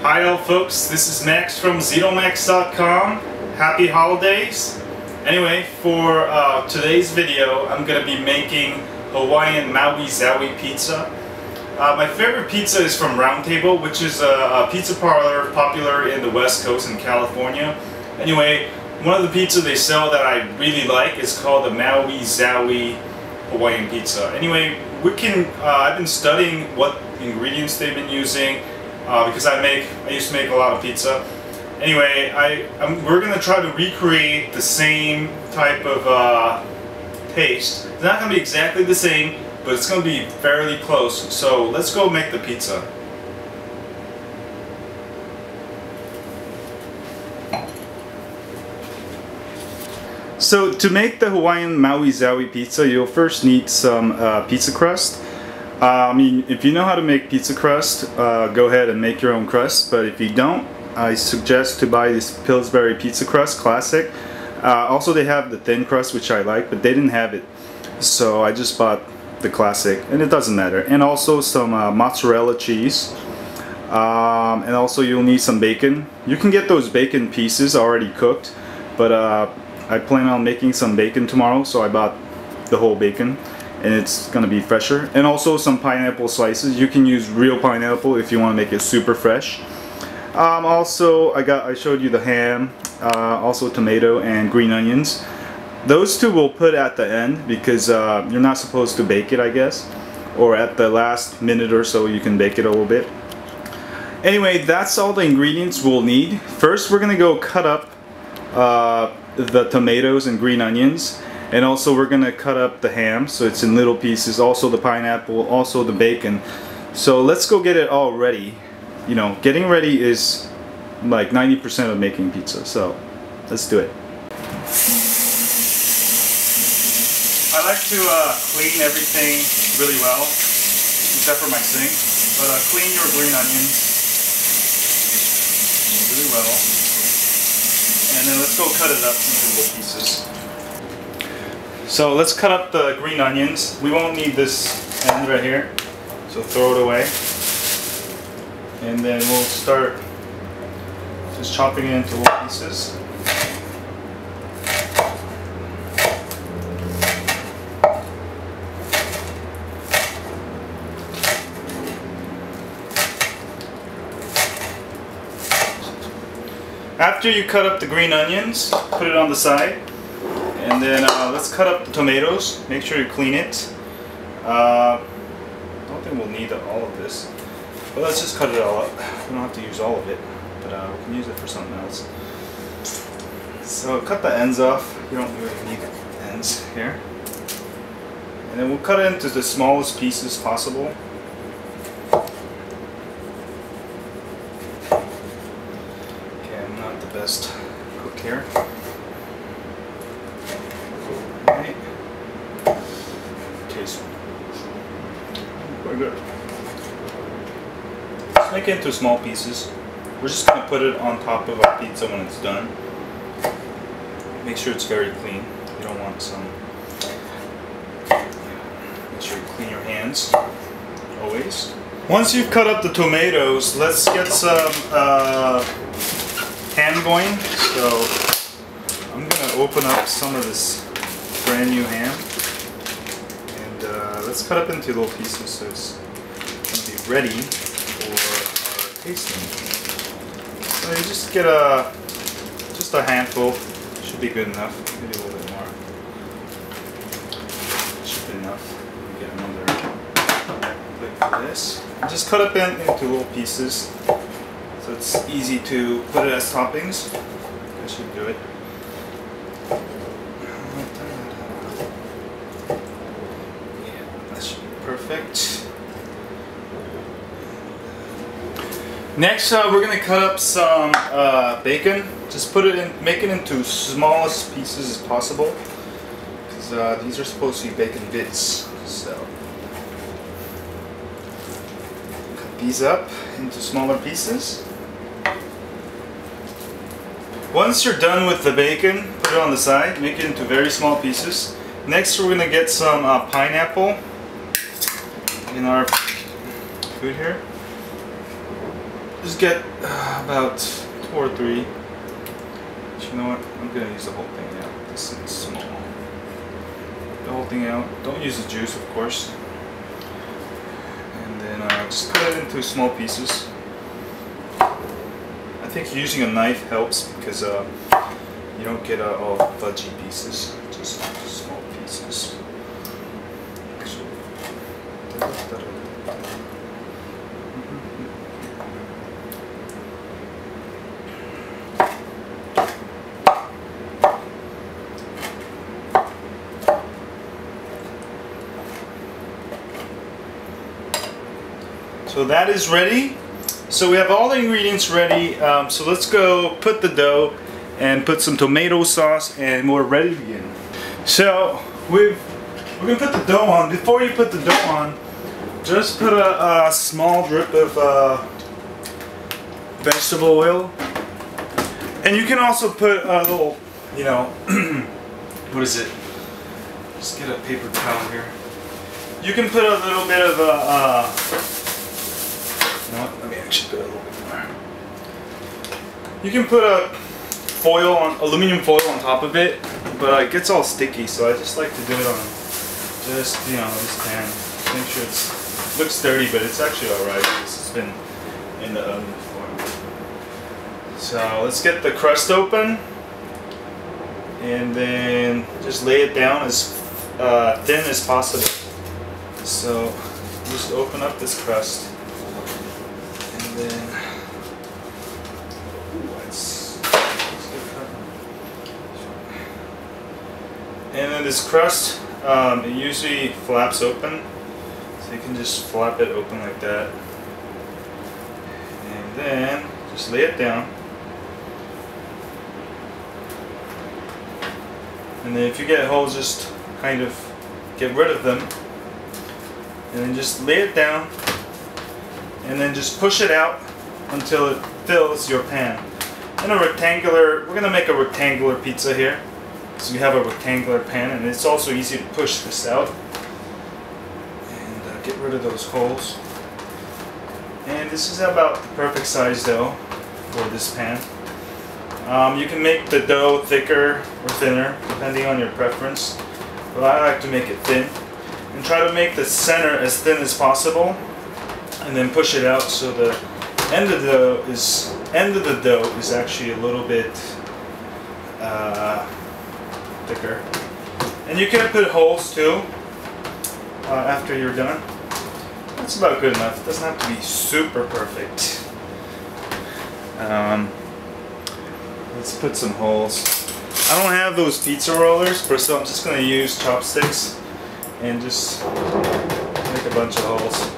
Hi all folks, this is Max from ZenoMax.com. Happy holidays. Anyway, for today's video, I'm going to be making Hawaiian Maui Zowie pizza. My favorite pizza is from Round Table, which is a pizza parlor popular in the West Coast in California. Anyway, one of the pizzas they sell that I really like is called the Maui Zowie Hawaiian Pizza. Anyway, I've been studying what ingredients they've been using because I used to make a lot of pizza. Anyway, we're gonna try to recreate the same type of taste. It's not gonna be exactly the same, but it's gonna be fairly close. So let's go make the pizza. So to make the Hawaiian Maui Zowie pizza, you'll first need some pizza crust. I mean, if you know how to make pizza crust, go ahead and make your own crust. But if you don't, I suggest to buy this Pillsbury pizza crust classic. Also, they have the thin crust, which I like, but they didn't have it, so I just bought the classic, and it doesn't matter. And also some mozzarella cheese. And also you'll need some bacon. You can get those bacon pieces already cooked, but I plan on making some bacon tomorrow, so I bought the whole bacon, and it's gonna be fresher. And also some pineapple slices. You can use real pineapple if you want to make it super fresh. Also, I showed you the ham, also tomato and green onions. Those two we'll put at the end because you're not supposed to bake it, I guess, or at the last minute or so you can bake it a little bit. Anyway, that's all the ingredients we'll need. First, we're gonna go cut up the tomatoes and green onions, and also we're gonna cut up the ham so it's in little pieces, also the pineapple, also the bacon. So let's go get it all ready. You know, getting ready is like 90% of making pizza, so let's do it. I like to clean everything really well, except for my sink, but clean your green onions really well. And then let's go cut it up into little pieces. So let's cut up the green onions. We won't need this end right here, so throw it away. And then we'll start just chopping it into little pieces. After you cut up the green onions, put it on the side, and then let's cut up the tomatoes. Make sure you clean it. I don't think we'll need all of this, but let's just cut it all up. We don't have to use all of it, but we can use it for something else. So cut the ends off. You don't really need the ends here. And then we'll cut it into the smallest pieces possible. Best cook here. Right. Tastes quite good. Let's make it into small pieces. We're just going to put it on top of our pizza when it's done. Make sure it's very clean. You don't want some. Make sure you clean your hands always. Once you've cut up the tomatoes, let's get some ham going. So I'm gonna open up some of this brand new ham, and let's cut up into little pieces so it's gonna be ready for our tasting. So you just get just a handful, should be good enough. Maybe a little bit more. Should be enough. Get another plate for this. And just cut up into little pieces. So it's easy to put it as toppings. That should do it. Yeah, that should be perfect. Next, we're gonna cut up some bacon. Just put it in, make it into smallest pieces as possible, because these are supposed to be bacon bits. So cut these up into smaller pieces. Once you're done with the bacon, put it on the side, make it into very small pieces. Next, we're going to get some pineapple in our food here. just get about 2 or 3. But you know what? I'm gonna use the whole thing out. This is small. The whole thing out. Don't use the juice, of course. And then just cut it into small pieces. I think using a knife helps because you don't get all fudgy pieces. Just small pieces. So that is ready. So we have all the ingredients ready. So let's go put the dough and put some tomato sauce, and we're ready to begin. So we're gonna put the dough on. Before you put the dough on, just put a small drip of vegetable oil, and you can also put a little, you know, what is it? Just get a paper towel here. You can put a little bit of you know what? Let me actually put a little bit more. You can put a foil on, aluminum foil on top of it, but it gets all sticky, so I just like to do it on just, you know, this pan. Make sure it looks dirty, but it's actually alright because it's been in the oven before. So let's get the crust open, and then just lay it down as thin as possible. So just open up this crust. And then, this crust, it usually flaps open, so you can just flap it open like that, and then just lay it down. And then if you get holes, just kind of get rid of them, and then just lay it down. And then just push it out until it fills your pan. In a rectangular, we're gonna make a rectangular pizza here. So we have a rectangular pan, and it's also easy to push this out. And get rid of those holes. And this is about the perfect size dough for this pan. You can make the dough thicker or thinner, depending on your preference. But I like to make it thin. And try to make the center as thin as possible. And then push it out so the end of the dough is actually a little bit thicker. And you can put holes too after you're done. That's about good enough. It doesn't have to be super perfect. Let's put some holes. I don't have those pizza rollers, so I'm just going to use chopsticks and just make a bunch of holes.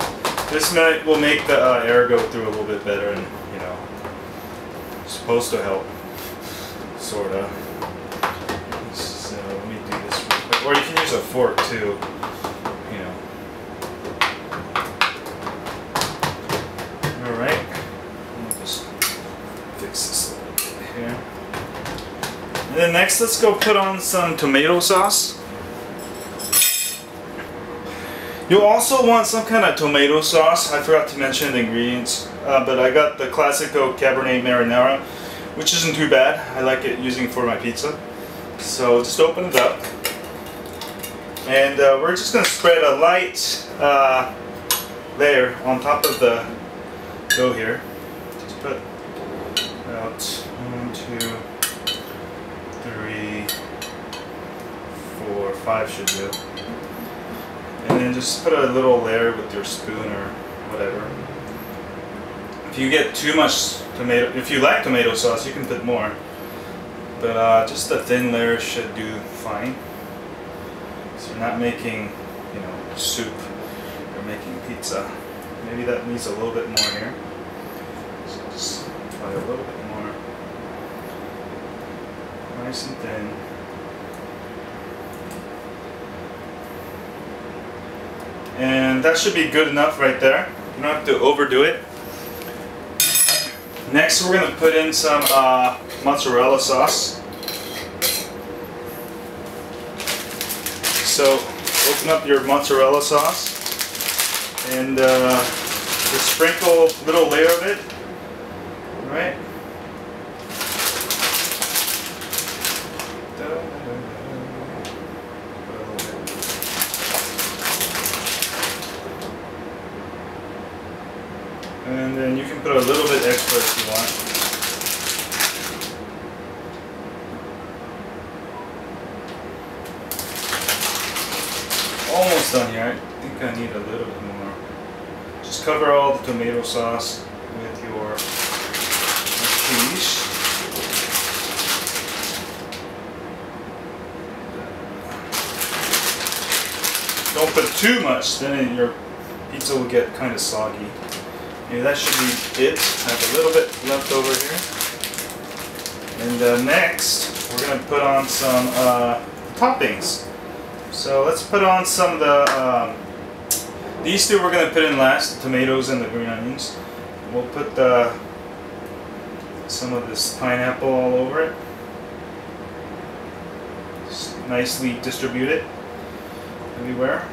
This will make the air go through a little bit better, and you know, it's supposed to help, sorta. So let me do this real quick. Or you can use a fork too, you know. All right, let me just fix this a little bit here. And then next, let's go put on some tomato sauce. You'll also want some kind of tomato sauce. I forgot to mention the ingredients, but I got the Classico Cabernet Marinara, which isn't too bad. I like it using for my pizza. So just open it up, and we're just going to spread a light layer on top of the dough here. Just put about 1, 2, 3, 4, 5 should do. And then just put a little layer with your spoon or whatever. If you get too much tomato, if you like tomato sauce, you can put more. But just a thin layer should do fine. So you're not making, you know, soup. You're making pizza. Maybe that needs a little bit more here. So just try a little bit more. Nice and thin. And that should be good enough right there. You don't have to overdo it. Next, we're going to put in some mozzarella sauce. So open up your mozzarella sauce and just sprinkle a little layer of it Alright. And then you can put a little bit extra if you want. Almost done here. I think I need a little bit more. Just cover all the tomato sauce with your cheese. Don't put too much, then your pizza will get kind of soggy. Okay, that should be it. I have a little bit left over here. And next, we're going to put on some toppings. So let's put on some of the, these two we're going to put in last, the tomatoes and the green onions. We'll put some of this pineapple all over it. Just nicely distribute it everywhere.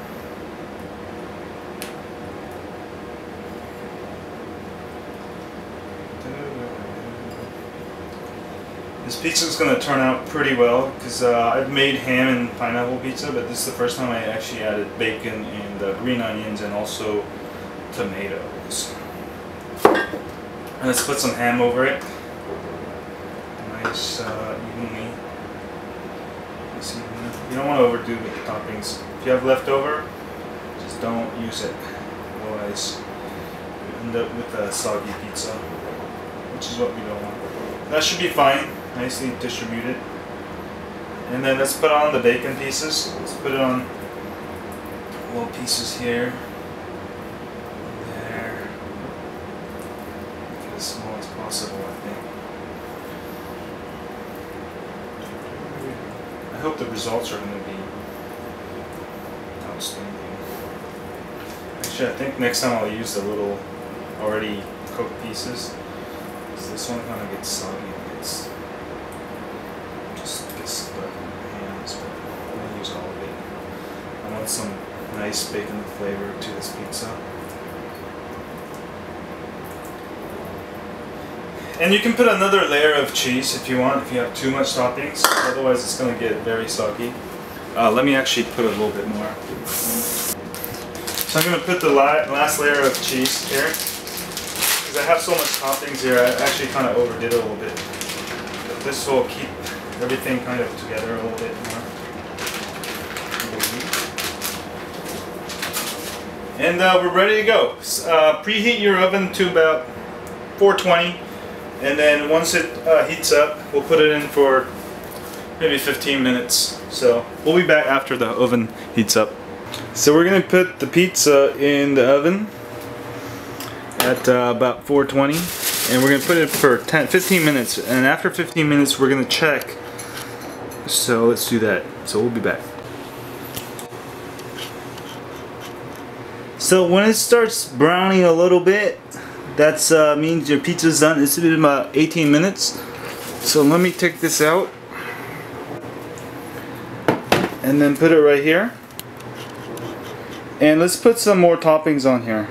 This pizza is going to turn out pretty well because I've made ham and pineapple pizza, but this is the first time I actually added bacon and green onions and also tomatoes. And let's put some ham over it. Nice, evenly. You don't want to overdo with the toppings. If you have leftover, just don't use it. Otherwise, you end up with a soggy pizza, which is what we don't want. That should be fine. Nicely distributed. And then let's put on the bacon pieces. Let's put it on little pieces here. There. Make it as small as possible, I think. I hope the results are going to be outstanding. Actually, I think next time I'll use the little already cooked pieces. Because this one kind of gets soggy. It's stuck in my hands, but I'm going to use all of it. I want some nice bacon flavor to this pizza. And you can put another layer of cheese if you want, if you have too much toppings. Otherwise it's going to get very soggy. Let me actually put a little bit more. So I'm going to put the last layer of cheese here. Because I have so much toppings here, I actually kind of overdid it a little bit. But this will keep everything kind of together a little bit more. And we're ready to go. Preheat your oven to about 420, and then once it heats up, we'll put it in for maybe 15 minutes. So we'll be back after the oven heats up. So we're going to put the pizza in the oven at about 420, and we're going to put it for 15 minutes, and after 15 minutes we're going to check. So let's do that. So we'll be back. So when it starts browning a little bit, that means your pizza's done. It's been about 18 minutes. So let me take this out and then put it right here. And let's put some more toppings on here.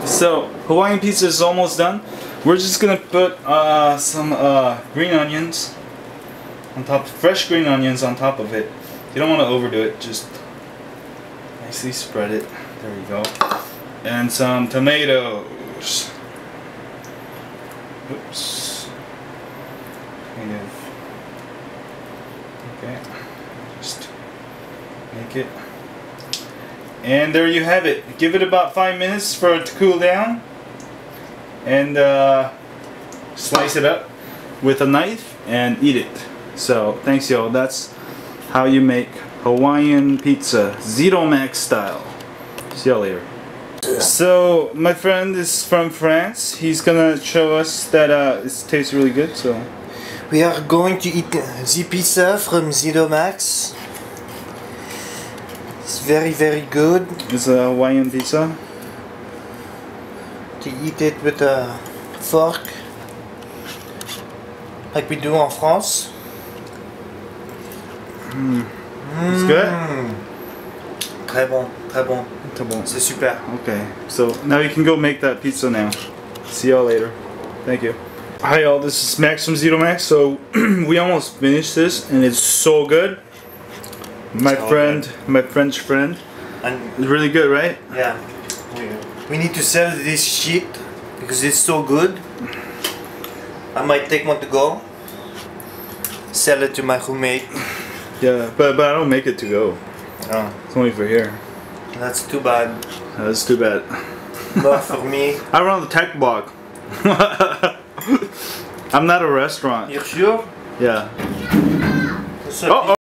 So Hawaiian pizza is almost done. We're just gonna put some green onions on top, fresh green onions on top of it. You don't want to overdo it, just nicely spread it. There you go. And some tomatoes. Oops. Kind of. Okay. Just make it. And there you have it. Give it about 5 minutes for it to cool down. And slice it up with a knife and eat it. So, thanks y'all. That's how you make Hawaiian pizza, Zero Max style. See y'all later. So, my friend is from France. He's gonna show us that it tastes really good. So, we are going to eat the pizza from Zero Max. It's very, very good. It's a Hawaiian pizza. To eat it with a fork, like we do in France. It's good? Très bon, très bon. Très bon. C'est super. Okay, so now you can go make that pizza now. See y'all later. Thank you. Hi y'all, this is Max from Zito Max. So we almost finished this and it's so good. My French friend. And it's really good, right? yeah. We need to sell this shit because it's so good. I might take one to go. Sell it to my roommate. Yeah, but I don't make it to go. Oh. It's only for here. That's too bad. That's too bad. Not for me. I run the tech block. I'm not a restaurant. You're sure? Yeah. What's up? Oh.